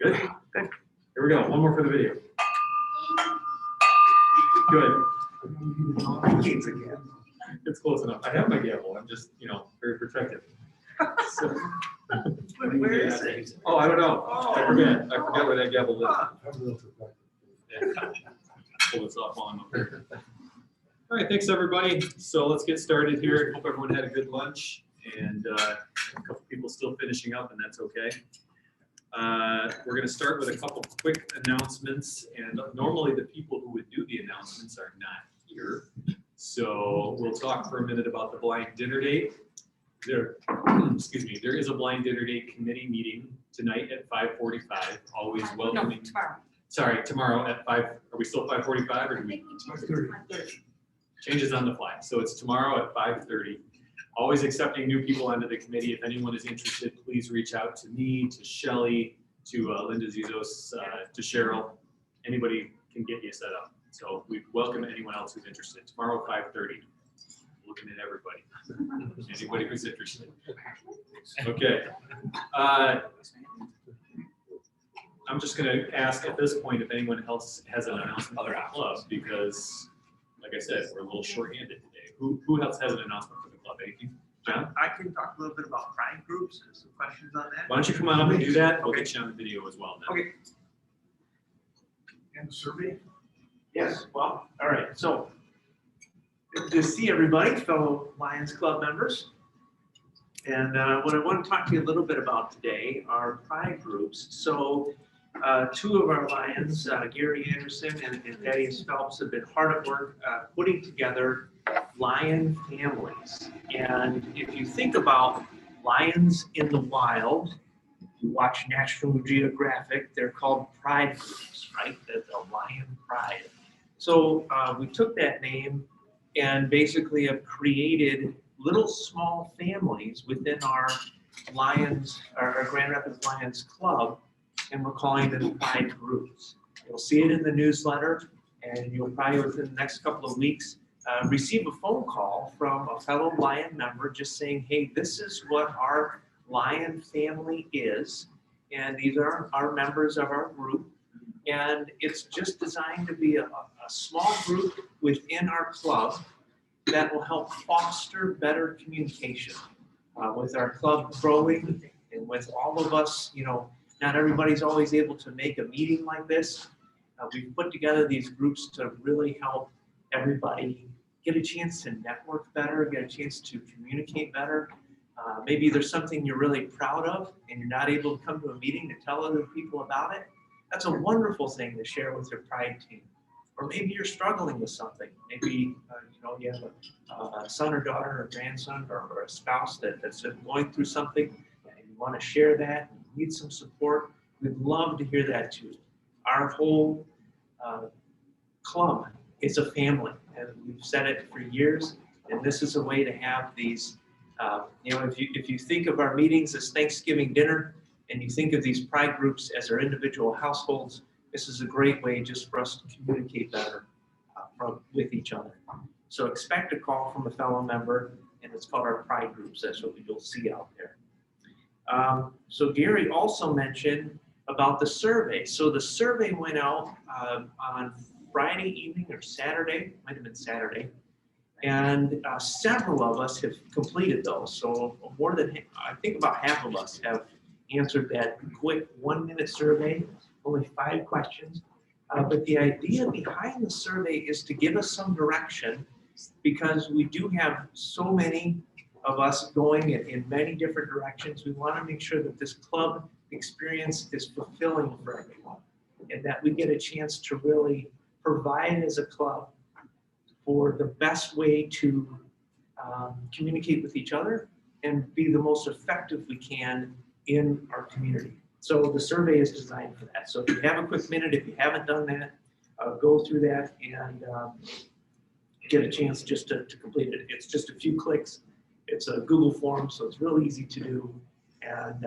Good? Good. Here we go. One more for the video. Good. It's close enough. I have my gavel. I'm just, very protective. So, Where is it? oh, I don't know. I forget where that gavel is. Yeah. Pull this off on up here. All right, thanks everybody. So let's get started here. Hope everyone had a good lunch, and a couple people still finishing up, and that's okay. We're going to start with a couple quick announcements, and normally the people who would do the announcements are not here. So we'll talk for a minute about the blind dinner date. There is a blind dinner date committee meeting tonight at 5:45. Always welcoming. No, tomorrow. Sorry, tomorrow at 5. Are we still 5:45 or do we? 5:30. Changes on the fly. So it's tomorrow at 5:30. Always accepting new people onto the committee. If anyone is interested, please reach out to me, to Shelly, to Linda Zizos, to Cheryl. Anybody can get you set up. So we welcome anyone else who's interested. Tomorrow, 5:30. Looking at everybody. Anybody who's interested. Okay. I'm just going to ask at this point if anyone else has an announcement for the club, because, like I said, we're a little short-handed today. Who else has an announcement for the club? Anything? John? I can talk a little bit about pride groups and some questions on that. Why don't you come on up and do that? We'll get you on the video as well now. Okay. And the survey? Yes, well, all right, so good to see everybody, fellow Lions Club members. And what I want to talk to you a little bit about today are pride groups. So two of our Lions, Gary Anderson and Thaddeus Phelps, have been hard at work putting together lion families. And if you think about lions in the wild, you watch National Geographic, they're called pride groups, right? The lion pride. So we took that name and basically have created little small families within our Lions, our Grand Rapids Lions Club, and we're calling them pride groups. You'll see it in the newsletter, and you'll probably within the next couple of weeks receive a phone call from a fellow Lion member just saying, hey, this is what our Lion family is, and these are our members of our group. And it's just designed to be a small group within our club that will help foster better communication with our club growing, and with all of us. Not everybody's always able to make a meeting like this. We've put together these groups to really help everybody get a chance to network better, get a chance to communicate better. Maybe there's something you're really proud of and you're not able to come to a meeting to tell other people about it. That's a wonderful thing to share with your pride team. Or maybe you're struggling with something. Maybe you have a son or daughter or grandson or a spouse that's going through something, and you want to share that and you need some support. We'd love to hear that too. Our whole club is a family, and we've said it for years. And this is a way to have these. If you think of our meetings as Thanksgiving dinner, and you think of these pride groups as our individual households, this is a great way just for us to communicate better with each other. So expect a call from a fellow member, and it's called our pride groups. That's what you'll see out there. So Gary also mentioned about the survey. So the survey went out on Friday evening or Saturday, might have been Saturday, and several of us have completed those. So more than, I think about half of us have answered that quick 1-minute survey, only 5 questions. But the idea behind the survey is to give us some direction, because we do have so many of us going in many different directions. We want to make sure that this club experience is fulfilling for everyone, and that we get a chance to really provide as a club for the best way to communicate with each other and be the most effective we can in our community. So the survey is designed for that. So if you have a quick minute, if you haven't done that, go through that and get a chance just to complete it. It's just a few clicks. It's a Google form, so it's real easy to do. And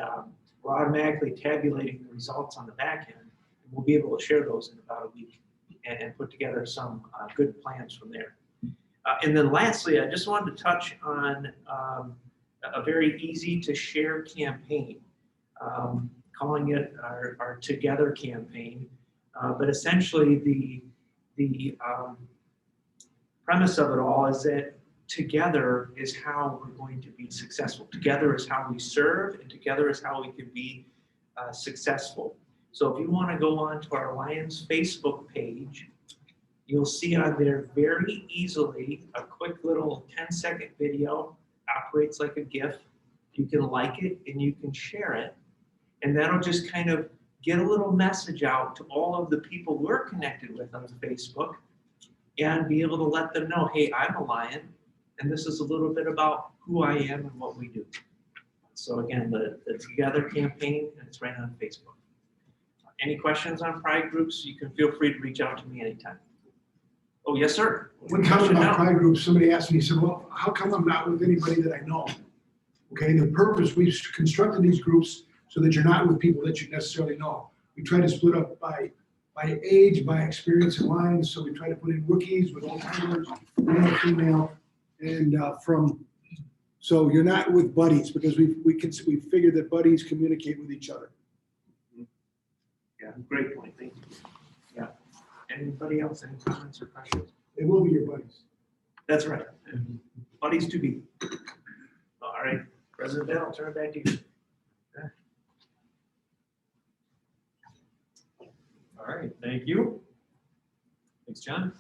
we're automatically tabulating the results on the back end. And we'll be able to share those in about a week and put together some good plans from there. And then lastly, I just wanted to touch on a very easy to share campaign calling it our Together campaign. But essentially the premise of it all is that together is how we're going to be successful. Together is how we serve, and together is how we can be successful. So if you want to go on to our Lions Facebook page, you'll see on there very easily a quick little 10-second video, operates like a GIF. You can like it and you can share it. And that'll just kind of get a little message out to all of the people we're connected with on Facebook and be able to let them know, hey, I'm a Lion, and this is a little bit about who I am and what we do. So again, the Together campaign, and it's right on Facebook. Any questions on pride groups, you can feel free to reach out to me anytime. Oh, yes, sir. One comment about pride groups, somebody asked me, he said, well, how come I'm not with anybody that I know? Okay, the purpose, we've constructed these groups so that you're not with people that you necessarily know. We try to split up by age, by experience in lines. So we try to put in rookies with old timers, male, female, and so you're not with buddies, because we figured that buddies communicate with each other. Yeah, great point. Thank you. Yeah. Anybody else? Any comments or questions? They will be your buddies. That's right. Buddies to be. All right, President Ben, I'll turn it back to you. All right, thank you. Thanks, John.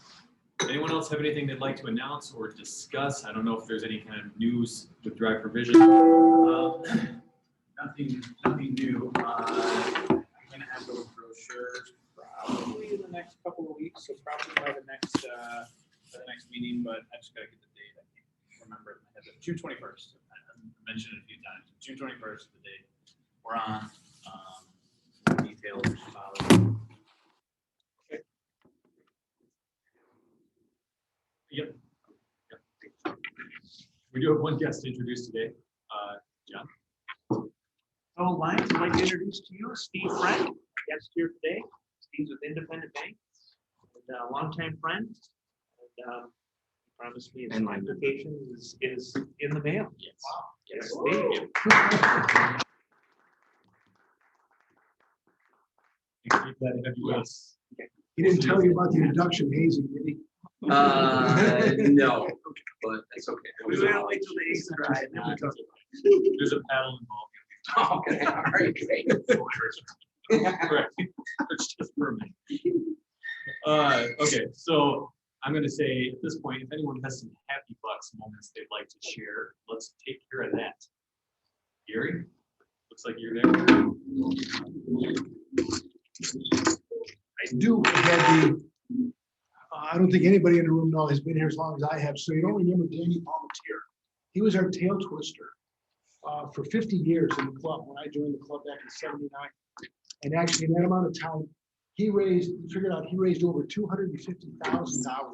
Anyone else have anything they'd like to announce or discuss? I don't know if there's any kind of news with Drive for Vision. Nothing new. I'm gonna have those brochures probably in the next couple of weeks, so probably by the next meeting, but I just gotta get the date. I can't remember it in my head. June 21st. I mentioned it a few times. June 21st is the date we're on. Details about it. Yep. We do have one guest to introduce today, John. So Lions, I'd like to introduce to you Steve Frank, guest here today. Steve's with Independent Bank, and a longtime friend. And he promised me his application is in the mail. Yes. Wow. Yes, Steve. Glad to have you with us. He didn't tell you about the induction hazing, did he? No, but it's okay. We will wait till the ink dry. and then we talk. There's a paddle involved. Okay, all right, great. Correct. It's just for me. Okay, so I'm going to say at this point, if anyone has some happy bucks moments they'd like to share, let's take care of that. Gary, looks like you're there. I do have I don't think anybody in the room has been here as long as I have, so you don't remember Danny Palmatier. He was our tail twister for 50 years in the club when I joined the club back in '79. And actually, in that amount of time, he raised over $250,000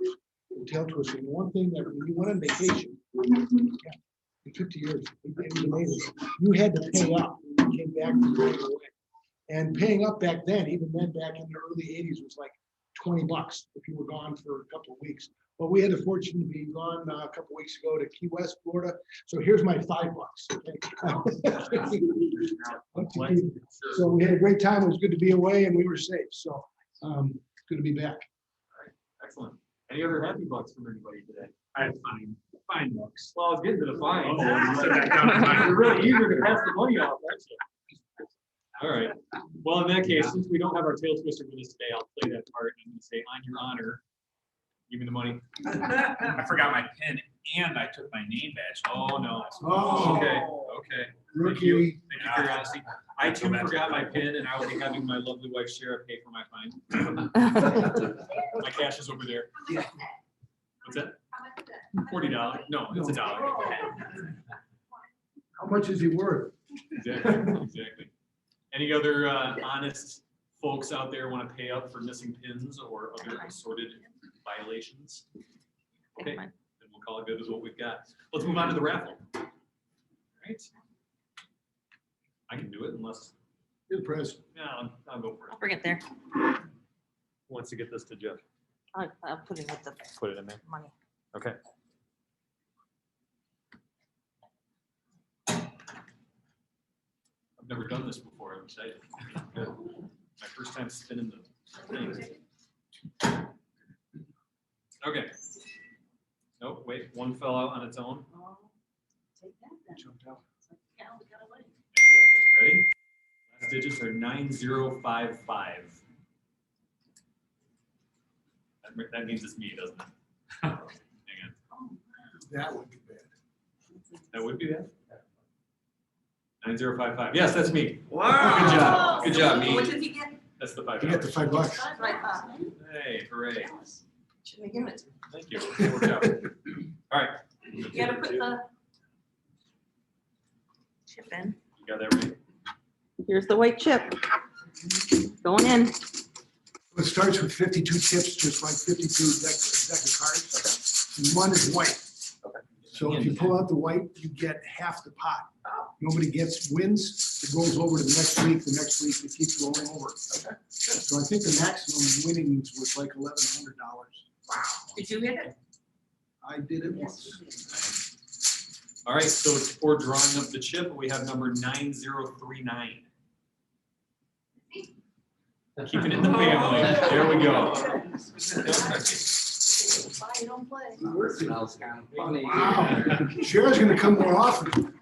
in tail twisting. And one thing that when you went on vacation, in 50 years, it was amazing. You had to pay up when you came back from going away. And paying up back then, even then back in the early 80s, was like $20 if you were gone for a couple of weeks. But we had the fortune to be gone a couple of weeks ago to Key West, Florida. So here's my $5. Okay? So we had a great time. It was good to be away, and we were safe. So good to be back. All right, excellent. Any other happy bucks from anybody today? I have fine bucks. Well, I was getting to the fine. Oh, you said that down to mine. You're really eager to pass the money off, aren't you? All right. Well, in that case, since we don't have our tail twister with us today, I'll play that part. I'm going to say, on your honor, give me the money. I forgot my pen and I took my name badge. Oh, no. Oh. Okay. Okay. Thank you. Thank you for your honesty. I too forgot my pin, and I will be having my lovely wife Shara pay for my fine. My cash is over there. What's that? $40. No, it's $1. How much is he worth? Exactly. Exactly. Any other honest folks out there want to pay up for missing pins or other assorted violations? Okay, then we'll call it good with what we've got. Let's move on to the raffle. All right. I can do it unless. You're the president. No, I'll go for it. I'll bring it there. Who wants to get this to Jeff? I'll put it with the Put it in there. money. Okay. I've never done this before. excited. Good. My first time spinning the thing. Okay. Nope, wait, one fell out on its own. Take that then. Jumped out. Yeah, we got away. Exactly. Ready? Last digits are 9055. That means it's me, doesn't it? Hang on. That would be bad. That would be that? 9055. Yes, that's me. Wow. Good job. Good job, me. What did he get? That's the $5. You get the $5. Right, Hey, hooray. Shouldn't have given it to me. Thank you. It worked out. All right. You gotta put the chip in. You got that ready? Here's the white chip. Going in. It starts with 52 chips, just like 52 deck of cards. And one is white. So if you pull out the white, you get half the pot. Nobody wins. It rolls over to the next week. The next week, it keeps rolling over. Okay. So I think the maximum winnings was like $1,100. Wow. Did you get it? I did it Yes. once. All right, so it's for drawing up the chip. We have number 9039. Keeping it in the family. There we go. Why you don't play? Smells kind of funny. Wow. Cher's gonna come more often. Come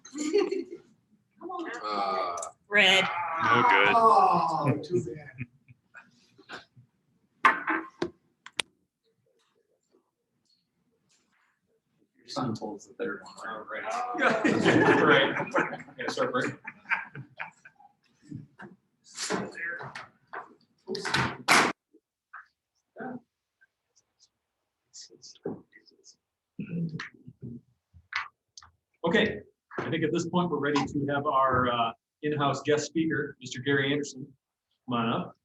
on. Red. No good. Oh, too bad. Your son pulls the third one. All right. Right. Yeah, start break. Okay, I think at this point we're ready to have our in-house guest speaker, Mr. Gary Anderson. Come on up.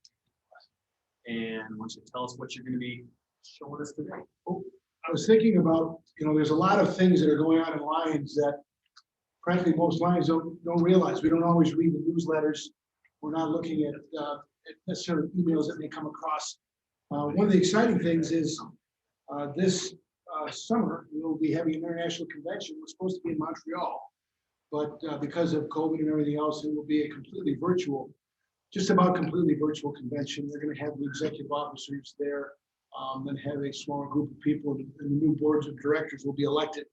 And why don't you tell us what you're going to be showing us today? Oh, I was thinking about, there's a lot of things that are going on in Lions that frankly, most Lions don't realize. We don't always read the newsletters. We're not looking at necessarily emails that may come across. One of the exciting things is this summer, we'll be having an international convention. We're supposed to be in Montreal, but because of COVID and everything else, it will be a completely virtual, just about completely virtual convention. They're going to have the executive officers there, then have a smaller group of people, and the new boards of directors will be elected.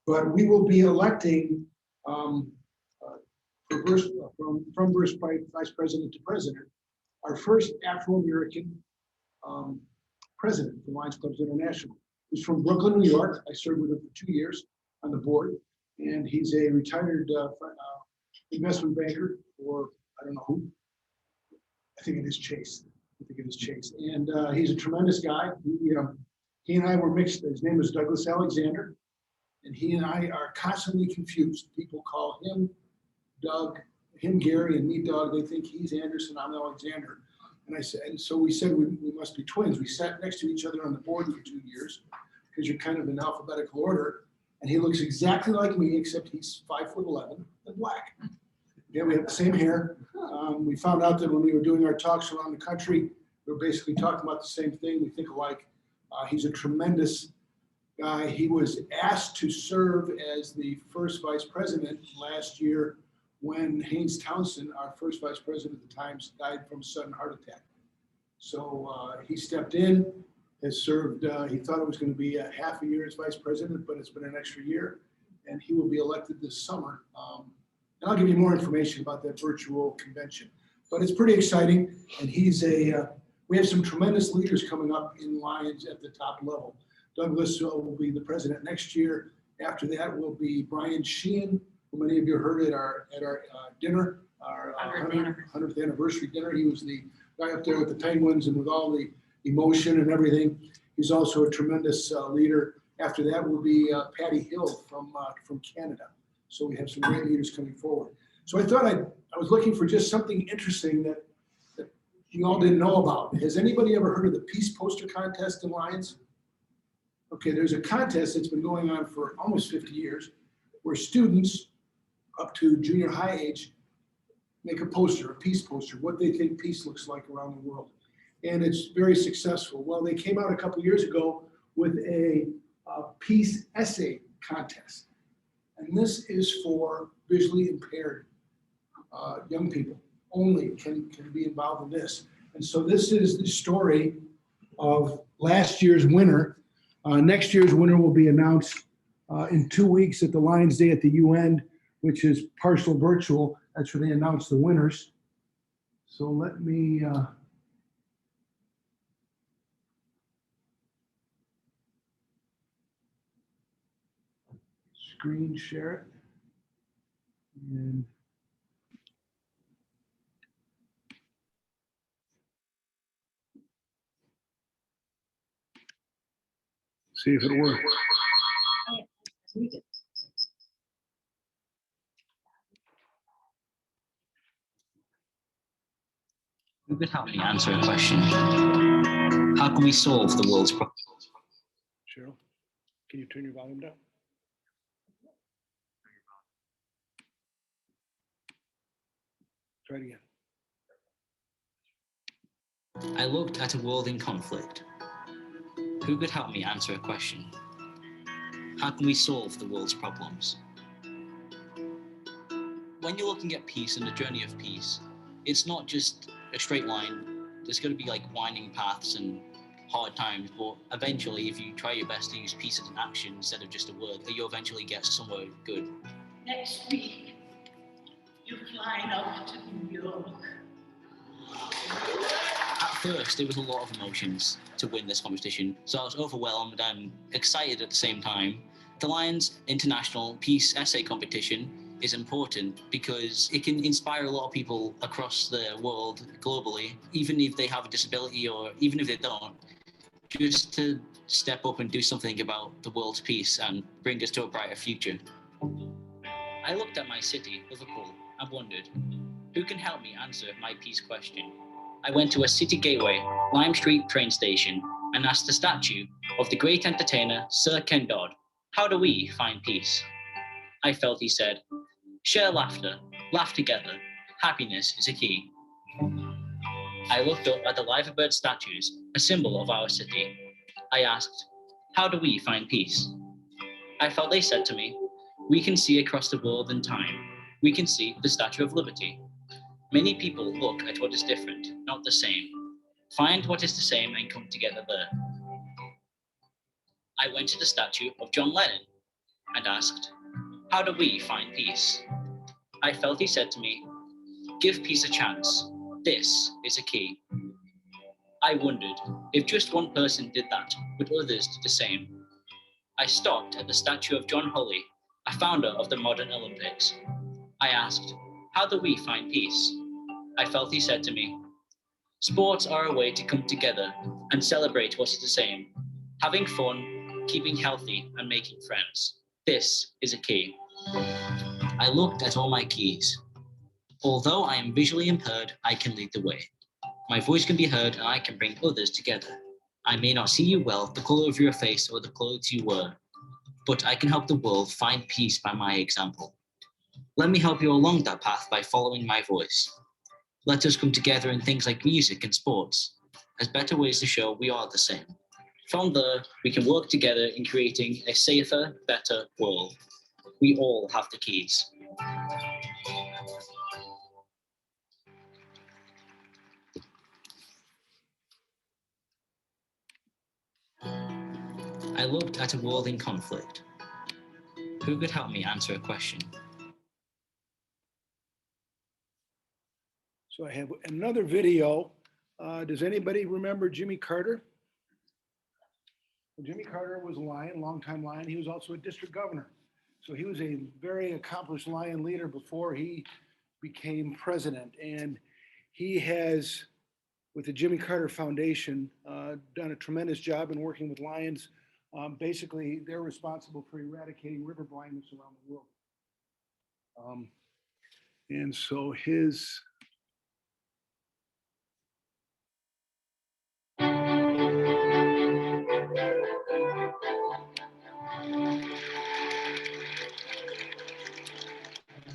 But we will be electing from vice president to president, our first Afro-American president for Lions Clubs International. He's from Brooklyn, New York. I served with him for 2 years on the board, and he's a retired investment banker for, I don't know who. I think it is Chase. And he's a tremendous guy. He and I were mixed. His name is Douglas Alexander, and he and I are constantly confused. People call him Doug, him Gary, and me Doug. They think he's Anderson, I'm Alexander. And so we said we must be twins. We sat next to each other on the board for 2 years because you're kind of in alphabetical order. And he looks exactly like me, except he's 5'11" and black. Yeah, we have the same hair. We found out that when we were doing our talks around the country, we were basically talking about the same thing. We think alike. He's a tremendous guy. He was asked to serve as the first vice president last year when Haynes Townsend, our first vice president at the time, died from a sudden heart attack. So he stepped in, has served, he thought it was going to be a half a year as vice president, but it's been an extra year, and he will be elected this summer. And I'll give you more information about that virtual convention. But it's pretty exciting, and we have some tremendous leaders coming up in Lions at the top level. Douglas will be the president next year. After that will be Brian Sheehan, who many of you heard at our dinner, our 100th anniversary dinner. He was the guy up there with the Penguins and with all the emotion and everything. He's also a tremendous leader. After that will be Patty Hill from Canada. So we have some great leaders coming forward. So I thought I was looking for just something interesting that you all didn't know about. Has anybody ever heard of the Peace Poster Contest in Lions? Okay, there's a contest that's been going on for almost 50 years where students up to junior high age make a poster, a peace poster, what they think peace looks like around the world. And it's very successful. Well, they came out a couple years ago with a peace essay contest. And this is for visually impaired young people. only can be involved in this. And so this is the story of last year's winner. Next year's winner will be announced in 2 weeks at the Lions Day at the UN, which is partial virtual. That's where they announce the winners. So let me screen share it. And see if it works. Who could help me answer a question? How can we solve the world's problems? Cheryl, can you turn your volume down? Try it again. I looked at a world in conflict. Who could help me answer a question? How can we solve the world's problems? When you're looking at peace and the journey of peace, it's not just a straight line. There's going to be like winding paths and hard times, but eventually, if you try your best to use peace as an action instead of just a word, you'll eventually get somewhere good. Next week, you're flying up to New York. At first, there was a lot of emotions to win this competition, so I was overwhelmed and excited at the same time. The Lions International Peace Essay Competition is important because it can inspire a lot of people across the world, globally, even if they have a disability or even if they don't, just to step up and do something about the world's peace and bring us to a brighter future. I looked at my city, Liverpool, and wondered, who can help me answer my peace question? I went to a city gateway, Lime Street train station, and asked the statue of the great entertainer Sir Ken Dodd, how do we find peace? I felt he said, share laughter, laugh together, happiness is a key. I looked up at the liver bird statues, a symbol of our city. I asked, how do we find peace? I felt they said to me, we can see across the world and time. We can see the Statue of Liberty. Many people look at what is different, not the same. Find what is the same and come together there. I went to the statue of John Lennon and asked, how do we find peace? I felt he said to me, give peace a chance. This is a key. I wondered if just one person did that, would others do the same? I stopped at the statue of John Hulley, a founder of the modern Olympics. I asked, how do we find peace? I felt he said to me, sports are a way to come together and celebrate what is the same. Having fun, keeping healthy, and making friends. This is a key. I looked at all my keys. Although I am visually impaired, I can lead the way. My voice can be heard and I can bring others together. I may not see you well, the color of your face or the clothes you wear, but I can help the world find peace by my example. Let me help you along that path by following my voice. Let us come together in things like music and sports as better ways to show we are the same. From there, we can work together in creating a safer, better world. We all have the keys. I looked at a world in conflict. Who could help me answer a question? So I have another video. Does anybody remember Jimmy Carter? Well, Jimmy Carter was a Lion, longtime Lion. He was also a district governor. So he was a very accomplished Lion leader before he became president. And he has, with the Jimmy Carter Foundation, done a tremendous job in working with Lions. Basically, they're responsible for eradicating river blindness around the world. And so his In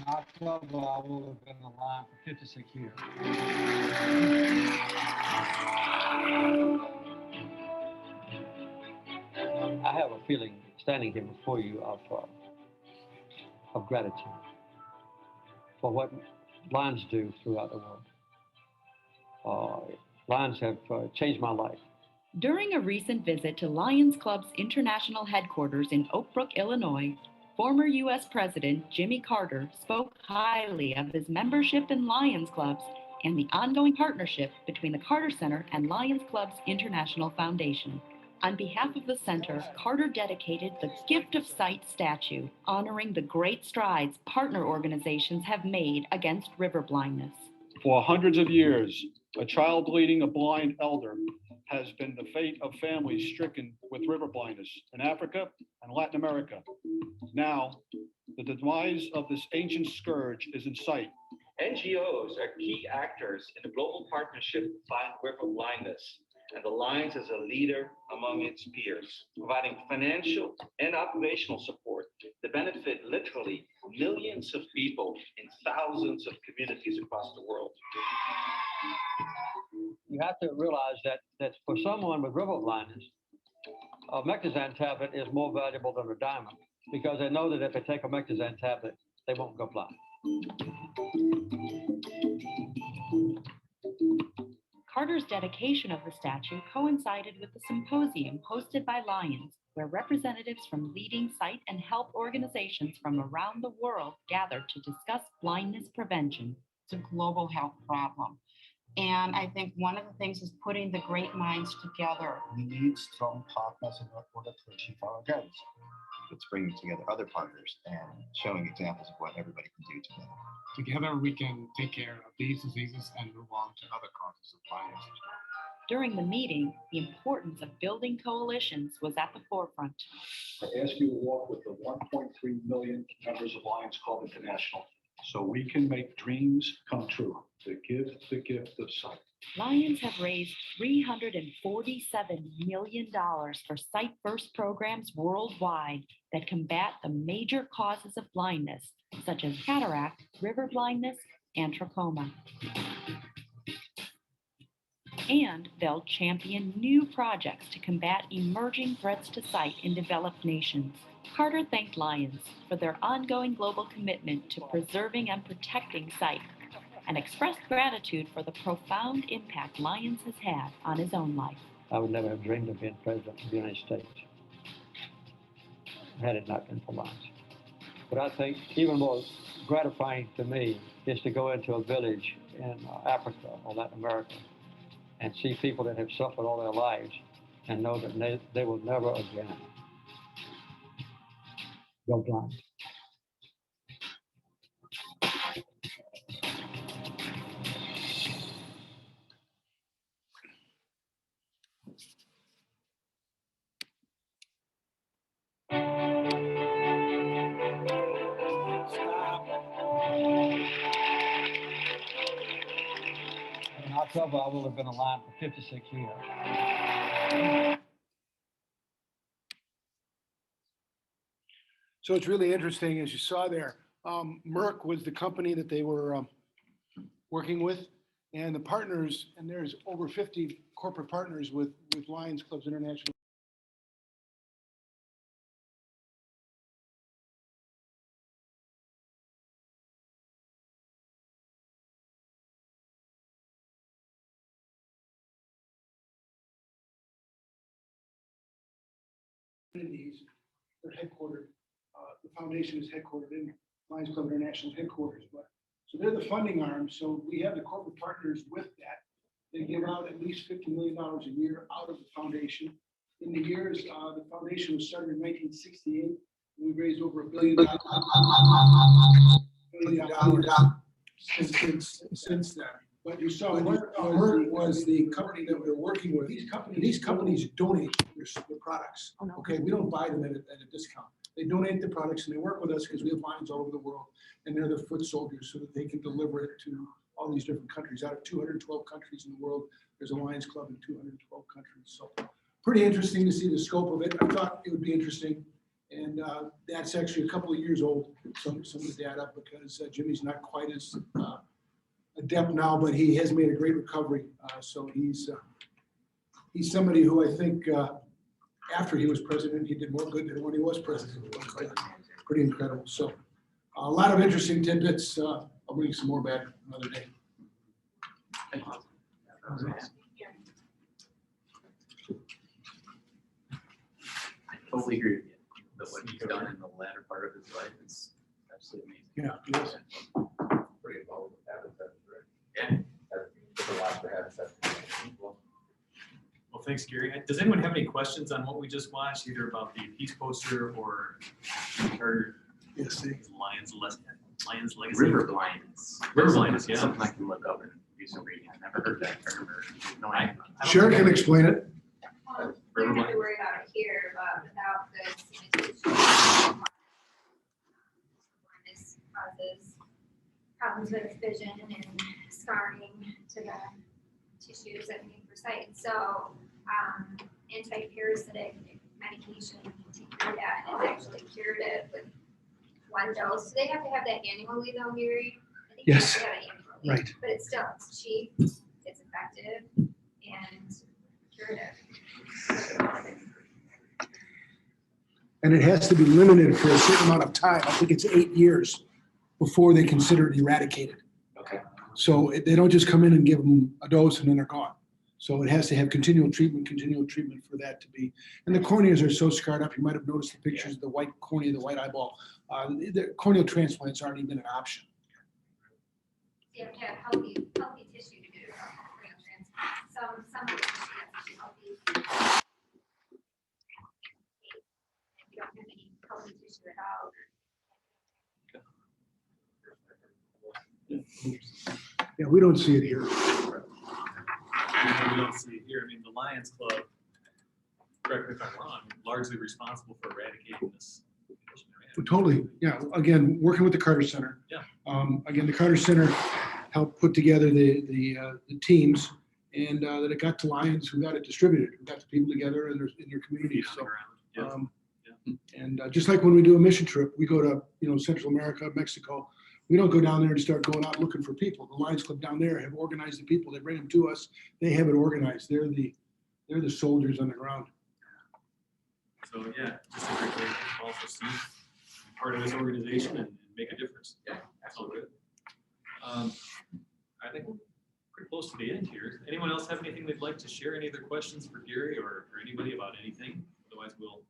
October, I will have been alive for 56 years. I have a feeling standing here before you of gratitude for what lions do throughout the world. Lions have changed my life. During a recent visit to Lions Club's international headquarters in Oak Brook, Illinois, former U.S. President Jimmy Carter spoke highly of his membership in Lions Clubs and the ongoing partnership between the Carter Center and Lions Clubs International Foundation. On behalf of the center, Carter dedicated the Gift of Sight statue, honoring the great strides partner organizations have made against river blindness. For hundreds of years, a child leading a blind elder has been the fate of families stricken with river blindness in Africa and Latin America. Now, the demise of this ancient scourge is in sight. NGOs are key actors in the global partnership to fight river blindness, and the Lions is a leader among its peers, providing financial and operational support to benefit literally millions of people in thousands of communities across the world. You have to realize that for someone with river blindness, a Mectizan tablet is more valuable than a diamond, because they know that if they take a Mectizan tablet, they won't go blind. Carter's dedication of the statue coincided with the symposium hosted by Lions, where representatives from leading sight and health organizations from around the world gathered to discuss blindness prevention. It's a global health problem. And I think one of the things is putting the great minds together. We need strong partners in order to achieve our goals. It's bringing together other partners and showing examples of what everybody can do together. Together we can take care of these diseases and move on to other causes of blindness. During the meeting, the importance of building coalitions was at the forefront. I ask you to walk with the 1.3 million members of Lions Club International so we can make dreams come true, to give the gift of sight. Lions have raised $347 million for Sight First programs worldwide that combat the major causes of blindness, such as cataract, river blindness, and trachoma. And they'll champion new projects to combat emerging threats to sight in developed nations. Carter thanked Lions for their ongoing global commitment to preserving and protecting sight, and expressed gratitude for the profound impact Lions has had on his own life. I would never have dreamed of being president of the United States had it not been for Lions. But I think even more gratifying to me is to go into a village in Africa or Latin America and see people that have suffered all their lives and know that they will never again go blind. In October, I will have been alive for 56 years. So it's really interesting, as you saw there, Merck was the company that they were working with, and the partners, and there's over 50 corporate partners with Lions Clubs International. They're headquartered, the foundation is headquartered in Lions Club International headquarters, but so they're the funding arm. So we have the corporate partners with that. They give out at least $50 million a year out of the foundation. In the years, the foundation was started in 1968. And we raised over $1 billion since then. But you saw Merck was the company that we were working with. These companies donate their products. Okay, we don't buy them at a discount. They donate the products and they work with us because we have lines all over the world, and they're the foot soldiers so that they can deliver it to all these different countries. Out of 212 countries in the world, there's a Lions Club in 212 countries. So pretty interesting to see the scope of it. I thought it would be interesting. And that's actually a couple of years old, some of the data, because Jimmy's not quite as adept now, but he has made a great recovery. So he's somebody who I think after he was president, he did more good than when he was president. Pretty incredible. So a lot of interesting tidbits. A I'll bring some more back another day. I totally agree with you. But what he's done in the latter part of his life is absolutely amazing. Yeah, it is. Pretty involved with habitat, right? Yeah. That's a lot for habitat. Well, thanks, Gary. Does anyone have any questions on what we just watched, either about the peace poster or Carter? Yes, see. Lions Legacy. River blindness. River blindness, yeah. Something I can look up and do some reading. I never heard that term or no idea. Sharon can explain it. We don't have to worry about it here, but without the sanitation. This causes problems with vision and scarring to the tissues that need for sight. So anti-parasitic medication to cure that, and it's actually cured it with one dose. So they have to have that annually though, Gary? I think Yes. they have to have it annually. Right. But it's still, it's cheap, it's effective, and curative. And it has to be limited for a certain amount of time. I think it's 8 years before they consider it eradicated. Okay. So they don't just come in and give them a dose and then they're gone. So it has to have continual treatment for that to be. And the corneas are so scarred up. You might have noticed the pictures of the white cornea, the white eyeball. The corneal transplants aren't even an option. You have to have healthy tissue to do corneal transplant. Some of the tissue has to be healthy. If you don't have any healthy tissue at all. Yeah, we don't see it here. We don't see it here. I mean, the Lions Club, correct me if I'm wrong, largely responsible for eradicating this. Totally, yeah. Again, working with the Carter Center. Yeah. Again, the Carter Center helped put together the teams, and that it got to Lions, who got it distributed, who got the people together in their communities. So, and just like when we do a mission trip, we go to Central America, Mexico. We don't go down there and start going out looking for people. The Lions Club down there have organized the people. They bring them to us. They have it organized. They're the soldiers on the ground. So yeah, just to quickly also see part of this organization and make a difference. Yeah, that's all good. I think we're pretty close to the end here. Anyone else have anything they'd like to share? Any other questions for Gary or anybody about anything? Otherwise, we'll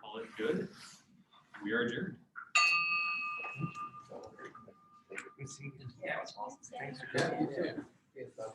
call it good. We are adjourned. Yeah, it's awesome. Thanks for